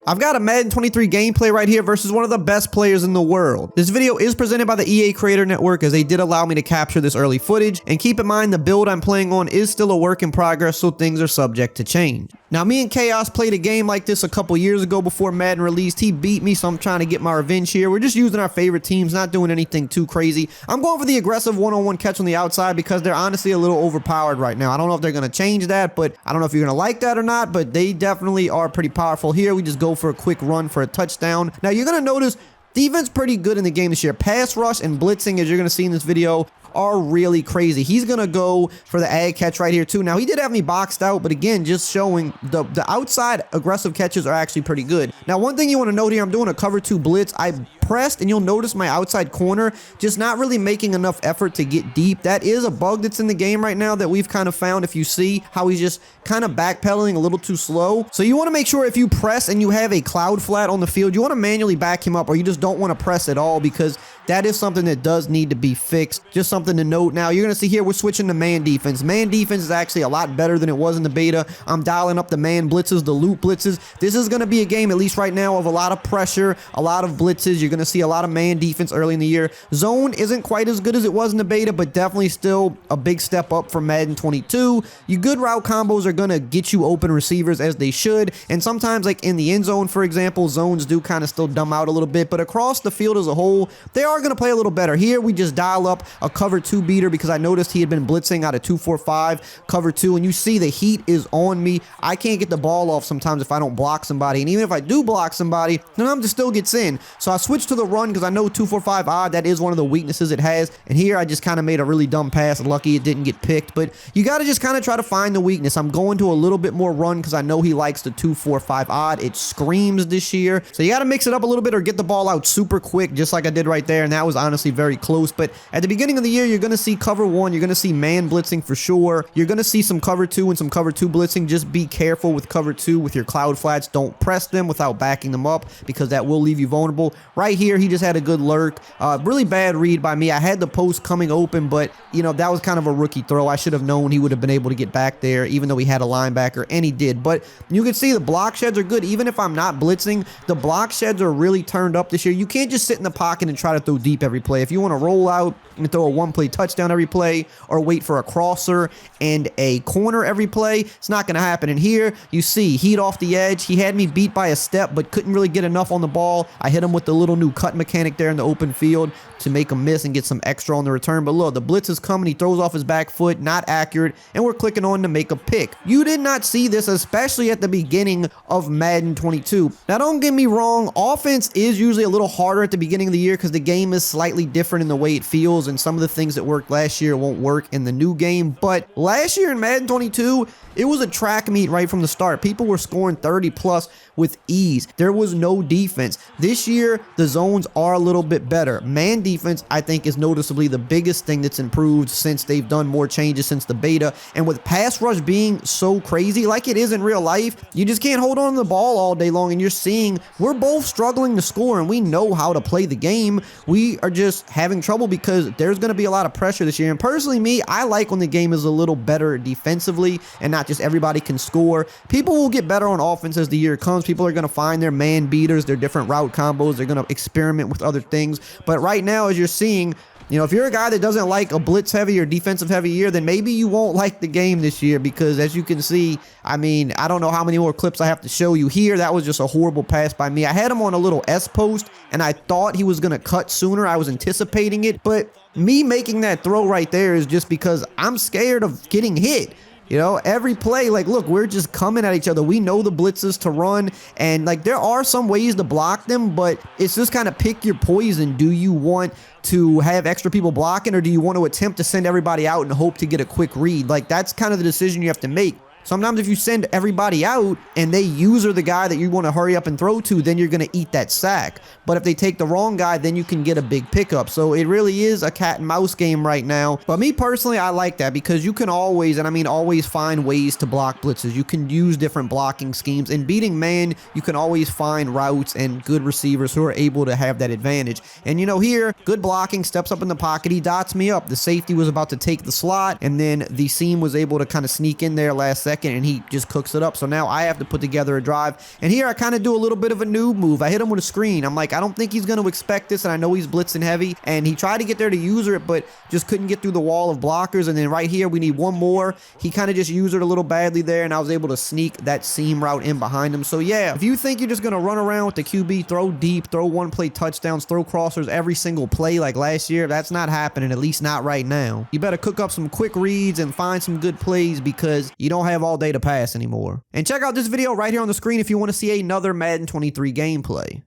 I've got a Madden 23 gameplay right here versus one of the best players in the world. This video is presented by the EA Creator Network as they did allow me to capture this early footage, and keep in mind the build I'm playing on is still a work in progress, so things are subject to change. Now, me and Chaos played a game like this a couple years ago before Madden released. He beat me, so I'm trying to get my revenge here. We're just using our favorite teams, not doing anything too crazy. I'm going for the aggressive one-on-one catch on the outside because they're honestly a little overpowered right now. I don't know if they're going to change that, but I don't know if you're going to like that or not, but they definitely are pretty powerful here. We just go for a quick run for a touchdown. Now, you're going to notice defense pretty good in the game this year. Pass rush and blitzing, as you're going to see in this video, are really crazy. He's going to go for the ag catch right here too. Now, he did have me boxed out, but again, just showing the outside aggressive catches are actually pretty good. Now, one thing you want to note here, I'm doing a cover 2 blitz. I pressed, and you'll notice my outside corner just not really making enough effort to get deep. That is a bug that's in the game right now that we've kind of found. If you see how he's just kind of backpedaling a little too slow. So you want to make sure if you press and you have a cloud flat on the field, you want to manually back him up, or you just don't want to press at all, because that is something that does need to be fixed. Just something to note. Now, you're going to see here we're switching to man defense. Man defense is actually a lot better than it was in the beta. I'm dialing up the man blitzes, the loop blitzes. This is going to be a game, at least right now, of a lot of pressure, a lot of blitzes. You're going to see a lot of man defense early in the year. Zone isn't quite as good as it was in the beta, but definitely still a big step up from Madden 22. Your good route combos are going to get you open receivers, as they should. And sometimes, like in the end zone, for example, zones do kind of still dumb out a little bit. But across the field as a whole, they are going to play a little better. Here, we just dial up a cover 2 beater because I noticed he had been blitzing out of 2-4-5 cover 2, and you see the heat is on me. I can't get the ball off sometimes if I don't block somebody, and even if I do block somebody, then I'm just still gets in. So I switched to the run because I know 2-4-5 odd, that is one of the weaknesses it has. And here I just kind of made a really dumb pass. Lucky it didn't get picked, but you got to just kind of try to find the weakness. I'm going to a little bit more run because I know he likes the 2-4-5 odd. It screams this year, so you got to mix it up a little bit or get the ball out super quick, just like I did right there. And that was honestly very close. But at the beginning of the year, you're going to see cover 1, you're going to see man blitzing for sure. You're going to see some cover 2 and some cover 2 blitzing. Just be careful with cover 2 with your cloud flats. Don't press them without backing them up, because that will leave you vulnerable. Right here, he just had a good lurk. Really bad read by me. I had the post coming open, but you know, that was kind of a rookie throw. I should have known he would have been able to get back there, even though he had a linebacker, and he did. But you can see the block sheds are good. Even if I'm not blitzing, the block sheds are really turned up this year. You can't just sit in the pocket and try to throw deep every play. If you want to roll out and throw a one-play touchdown every play, or wait for a crosser and a corner every play, it's not going to happen. And here you see heat off the edge. He had me beat by a step, but couldn't really get enough on the ball. I hit him with the little new cut mechanic there in the open field to make him miss and get some extra on the return. But look, the blitz is coming. He throws off his back foot, not accurate, and we're clicking on to make a pick. You did not see this, especially at the beginning of Madden 22. Now, don't get me wrong, offense is usually a little harder at the beginning of the year because the game is slightly different in the way it feels, and some of the things that worked last year won't work in the new game. But last year in Madden 22, it was a track meet right from the start. People were scoring 30 plus with ease. There was no defense. This year, the zones are a little bit better. Man defense, I think, is noticeably the biggest thing that's improved since they've done more changes since the beta. And with pass rush being so crazy, like it is in real life, you just can't hold on to the ball all day long. And you're seeing we're both struggling to score, and we know how to play the game. We are just having trouble because there's going to be a lot of pressure this year. And personally, me, I like when the game is a little better defensively and not just everybody can score. People will get better on offense as the year comes. People are going to find their man beaters, their different route combos. They're going to experiment with other things. But right now, as you're seeing, you know, if you're a guy that doesn't like a blitz heavy or defensive heavy year, then maybe you won't like the game this year, because as you can see, I mean, I don't know how many more clips I have to show you here. That was just a horrible pass by me. I had him on a little S post, and I thought he was going to cut sooner. I was anticipating it, but me making that throw right there is just because I'm scared of getting hit. You know, every play, like, look, we're just coming at each other. We know the blitzes to run, and like there are some ways to block them, but it's just kind of pick your poison. Do you want to have extra people blocking, or do you want to attempt to send everybody out and hope to get a quick read? Like, that's kind of the decision you have to make. Sometimes if you send everybody out and they user the guy that you want to hurry up and throw to, then you're going to eat that sack. But if they take the wrong guy, then you can get a big pickup. So it really is a cat and mouse game right now. But me personally, I like that because you can always, and I mean always, find ways to block blitzes. You can use different blocking schemes. In beating man, you can always find routes and good receivers who are able to have that advantage. And you know, here, good blocking, steps up in the pocket, he dots me up. The safety was about to take the slot, and then the seam was able to kind of sneak in there last second second, and he just cooks it up. So now I have to put together a drive. And here I kind of do a little bit of a noob move. I hit him with a screen. I'm like, I don't think he's going to expect this, and I know he's blitzing heavy. And he tried to get there to user it, but just couldn't get through the wall of blockers. And then right here, we need one more. He kind of just used it a little badly there, and I was able to sneak that seam route in behind him. So yeah, if you think you're just going to run around with the QB, throw deep, throw one-play touchdowns, throw crossers every single play like last year, that's not happening, at least not right now. You better cook up some quick reads and find some good plays because you don't have all day to pass anymore. And check out this video right here on the screen if you want to see another Madden 23 gameplay.